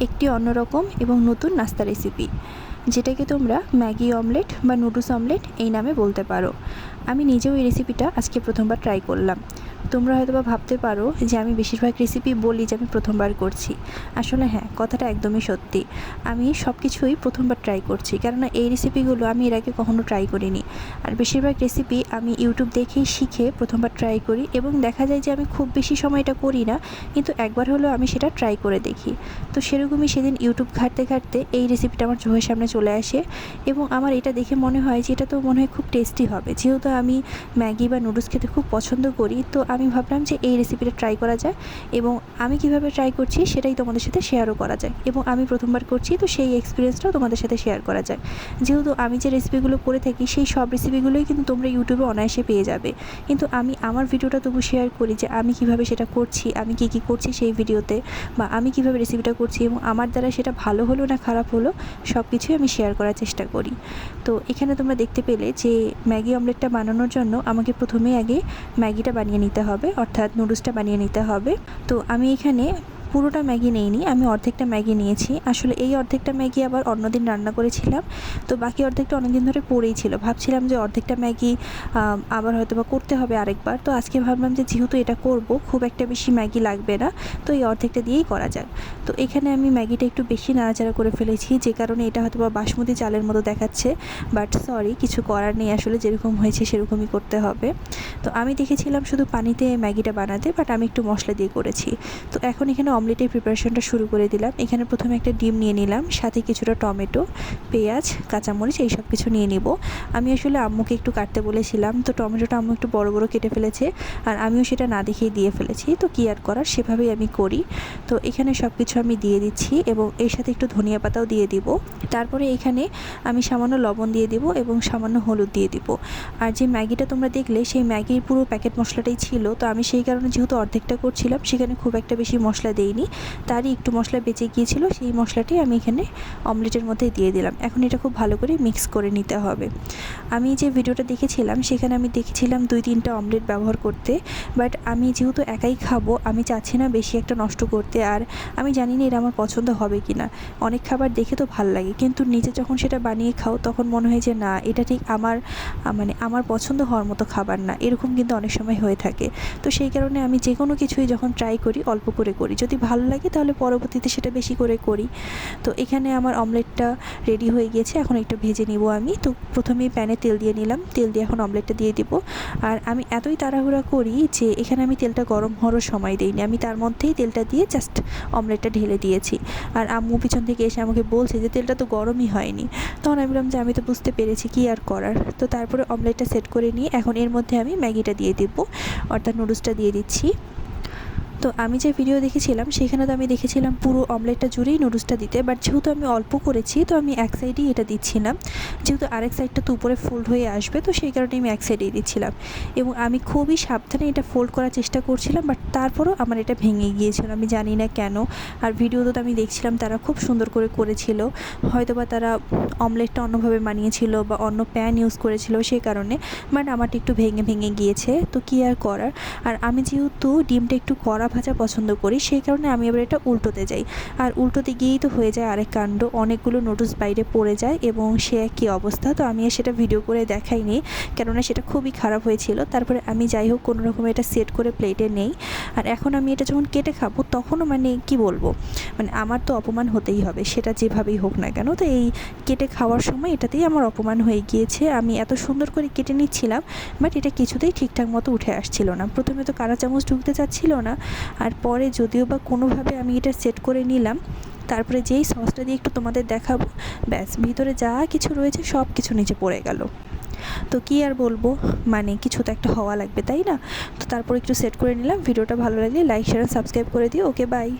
একটি অন্যরকম এবং নতুন নাস্তা রেসিপি, যেটাকে তোমরা ম্যাগি অমলেট বা নুডলস অমলেট এই নামে বলতে পারো। আমি নিজেও এই রেসিপিটা আজকে প্রথমবার ট্রাই করলাম। তোমরা হয়তো বা ভাবতে পারো যে আমি বেশিরভাগ রেসিপি বলি যে আমি প্রথমবার করছি। আসলে হ্যাঁ, কথাটা একদমই সত্যি। আমি সব কিছুই প্রথমবার ট্রাই করছি, কেননা এই রেসিপিগুলো আমি এর আগে কখনো ট্রাই করিনি। আর বেশিরভাগ রেসিপি আমি ইউটিউব দেখেই শিখে প্রথমবার ট্রাই করি, এবং দেখা যায় যে আমি খুব বেশি সময় এটা করি না, কিন্তু একবার হলেও আমি সেটা ট্রাই করে দেখি। তো সেরকমই সেদিন ইউটিউব ঘাঁটতে ঘাঁটতে এই রেসিপিটা আমার চোখের সামনে চলে আসে, এবং আমার এটা দেখে মনে হয় যে এটা তো মনে হয় খুব টেস্টি হবে। যেহেতু আমি ম্যাগি বা নুডলস খেতে খুব পছন্দ করি, তো আমি ভাবলাম যে এই রেসিপিটা ট্রাই করা যায়, এবং আমি কিভাবে ট্রাই করছি সেটাই তোমাদের সাথে শেয়ারও করা যায়, এবং আমি প্রথমবার করছি তো সেই এক্সপিরিয়েন্সটাও তোমাদের সাথে শেয়ার করা যায়। যেহেতু আমি যে রেসিপিগুলো করে থাকি সেই সব রেসিপিগুলোই কিন্তু তোমরা ইউটিউবে অনায়াসে পেয়ে যাবে, কিন্তু আমি আমার ভিডিওটা তবু শেয়ার করি যে আমি কিভাবে সেটা করছি, আমি কী কী করছি সেই ভিডিওতে, বা আমি কিভাবে রেসিপিটা করছি এবং আমার দ্বারা সেটা ভালো হলো না খারাপ হলো সব কিছুই আমি শেয়ার করার চেষ্টা করি। তো এখানে তোমরা দেখতে পেলে যে ম্যাগি অমলেটটা বানানোর জন্য আমাকে প্রথমেই আগে ম্যাগিটা বানিয়ে নিতে হবে, অর্থাৎ নুডলসটা বানিয়ে নিতে হবে। তো আমি এখানে পুরোটা ম্যাগি নিইনি, আমি অর্ধেকটা ম্যাগি নিয়েছি। আসলে এই অর্ধেকটা ম্যাগি আবার অন্যদিন রান্না করেছিলাম, তো বাকি অর্ধেকটা অনেক দিন ধরে পড়েই ছিল। ভাবছিলাম যে অর্ধেকটা ম্যাগি আবার হয়তো বা করতে হবে আরেকবার। তো আজকে ভাবলাম যে যেহেতু এটা করব, খুব একটা বেশি ম্যাগি লাগবে না, তো এই অর্ধেকটা দিয়েই করা যাক। তো এখানে আমি ম্যাগিটা একটু বেশি নাড়াচাড়া করে ফেলেছি, যে কারণে এটা হয়তো বা বাসমতি চালের মতো দেখাচ্ছে, বাট সরি, কিছু করার নেই, আসলে যেরকম হয়েছে সেরকমই করতে হবে। তো আমি দেখেছিলাম শুধু পানিতে ম্যাগিটা বানাতে, বাট আমি একটু মশলা দিয়ে করেছি। তো এখন এখানে অমলেটের প্রিপারেশনটা শুরু করে দিলাম। এখানে প্রথমে একটা ডিম নিয়ে নিলাম, সাথে কিছুটা টমেটো, পেঁয়াজ, কাঁচামরিচ এই সব কিছু নিয়ে নিব। আমি আসলে আম্মুকে একটু কাটতে বলেছিলাম, তো টমেটোটা আম্মু একটু বড় বড় কেটে ফেলেছে, আর আমিও সেটা না দেখেই দিয়ে ফেলেছি। তো কী আর করার, সেভাবেই আমি করি। তো এখানে সব কিছু আমি দিয়ে দিচ্ছি, এবং এর সাথে একটু ধনিয়া পাতাও দিয়ে দিব। তারপরে এখানে আমি সামান্য লবণ দিয়ে দিব এবং সামান্য হলুদ দিয়ে দিব। আর যে ম্যাগিটা তোমরা দেখলে সেই ম্যাগির পুরো প্যাকেট মশলাটাই ছিল, তো আমি সেই কারণে যেহেতু অর্ধেকটা করছিলাম সেখানে খুব একটা বেশি মশলা দেইনি, তারই একটু মশলা বেঁচে গিয়েছিল, সেই মশলাটাই আমি এখানে অমলেটের মধ্যে দিয়ে দিলাম। এখন এটা খুব ভালো করে মিক্স করে নিতে হবে। আমি যে ভিডিওটা দেখেছিলাম সেখানে আমি দেখেছিলাম 2-3টা অমলেট ব্যবহার করতে, বাট আমি যেহেতু একাই খাবো, আমি চাচ্ছি না বেশি একটা নষ্ট করতে, আর আমি জানি না এটা আমার পছন্দ হবে কি না। অনেক খাবার দেখে তো ভাল লাগে, কিন্তু নিজে যখন সেটা বানিয়ে খাও তখন মনে হয় যে না, এটা ঠিক আমার পছন্দ হওয়ার মতো খাবার না, এরকম কিন্তু অনেক সময় হয়ে থাকে। তো সেই কারণে আমি যে কোনো কিছুই যখন ট্রাই করি অল্প করে করি, যদি ভালো লাগে তাহলে পরবর্তীতে সেটা বেশি করে করি। তো এখানে আমার অমলেটটা রেডি হয়ে গিয়েছে, এখন একটু ভেজে নিব আমি। তো প্রথমেই প্যানে তেল দিয়ে নিলাম, তেল দিয়ে এখন অমলেটটা দিয়ে দিব। আর আমি এতই তাড়াহুড়া করি যে এখানে আমি তেলটা গরম হওয়ারও সময় দিইনি, আমি তার মধ্যেই তেলটা দিয়ে জাস্ট অমলেটটা ঢেলে দিয়েছি। আর আম্মু পিছন থেকে এসে আমাকে বলছে যে তেলটা তো গরমই হয়নি। তখন আমি বললাম যে আমি তো বুঝতে পেরেছি, কী আর করার। তো তারপরে অমলেটটা সেট করে নিয়ে এখন এর মধ্যে আমি ম্যাগিটা দিয়ে দিব, অর্থাৎ নুডলসটা দিয়ে দিচ্ছি। তো আমি যে ভিডিও দেখেছিলাম সেখানে তো আমি দেখেছিলাম পুরো অমলেটটা জুড়েই নুডলসটা দিতে, বাট যেহেতু আমি অল্প করেছি তো আমি এক সাইডেই এটা দিচ্ছিলাম, যেহেতু আরেক সাইডটা তো উপরে ফোল্ড হয়ে আসবে, তো সেই কারণে আমি এক সাইডেই দিচ্ছিলাম। এবং আমি খুবই সাবধানে এটা ফোল্ড করার চেষ্টা করছিলাম, বাট তারপরেও আমার এটা ভেঙে গিয়েছিল, আমি জানি না কেন। আর ভিডিওতে তো আমি দেখছিলাম তারা খুব সুন্দর করে করেছিল, হয়তোবা তারা অমলেটটা অন্যভাবে বানিয়েছিল বা অন্য প্যান ইউজ করেছিল সেই কারণে, বাট আমারটা একটু ভেঙে ভেঙে গিয়েছে। তো কী আর করার। আর আমি যেহেতু ডিমটা একটু কড়া ভাজা পছন্দ করি সেই কারণে আমি আবার এটা উল্টোতে যাই, আর উল্টোতে গিয়েই তো হয়ে যায় আরেক কাণ্ড, অনেকগুলো নুডলস বাইরে পড়ে যায় এবং সে কী অবস্থা। তো আমি আর সেটা ভিডিও করে দেখাইনি, কেননা সেটা খুবই খারাপ হয়েছিল। তারপরে আমি যাই হোক কোনো রকম এটা সেট করে প্লেটে নেই। আর এখন আমি এটা যখন কেটে খাবো তখনও কি বলবো, আমার তো অপমান হতেই হবে, সেটা যেভাবেই হোক না কেন। তো এই কেটে খাওয়ার সময় এটাতেই আমার অপমান হয়ে গিয়েছে। আমি এত সুন্দর করে কেটে নিচ্ছিলাম, বাট এটা কিছুতেই ঠিকঠাক মতো উঠে আসছিল না। প্রথমে তো কাঁটা চামচ ঢুকতে চাচ্ছিল না, আর পরে যদিও বা কোনোভাবে আমি এটা সেট করে নিলাম। তারপরে যেই সসটা দিয়ে একটু তোমাদের দেখাবো, ব্যাস ভিতরে যা কিছু রয়েছে সব কিছু নিচে পড়ে গেল। তো কী আর বলবো, কিছু তো একটা হওয়া লাগবে, তাই না? তো তারপর একটু সেট করে নিলাম। ভিডিওটা ভালো লাগলে লাইক, শেয়ার, সাবস্ক্রাইব করে দিও। ওকে, বাই।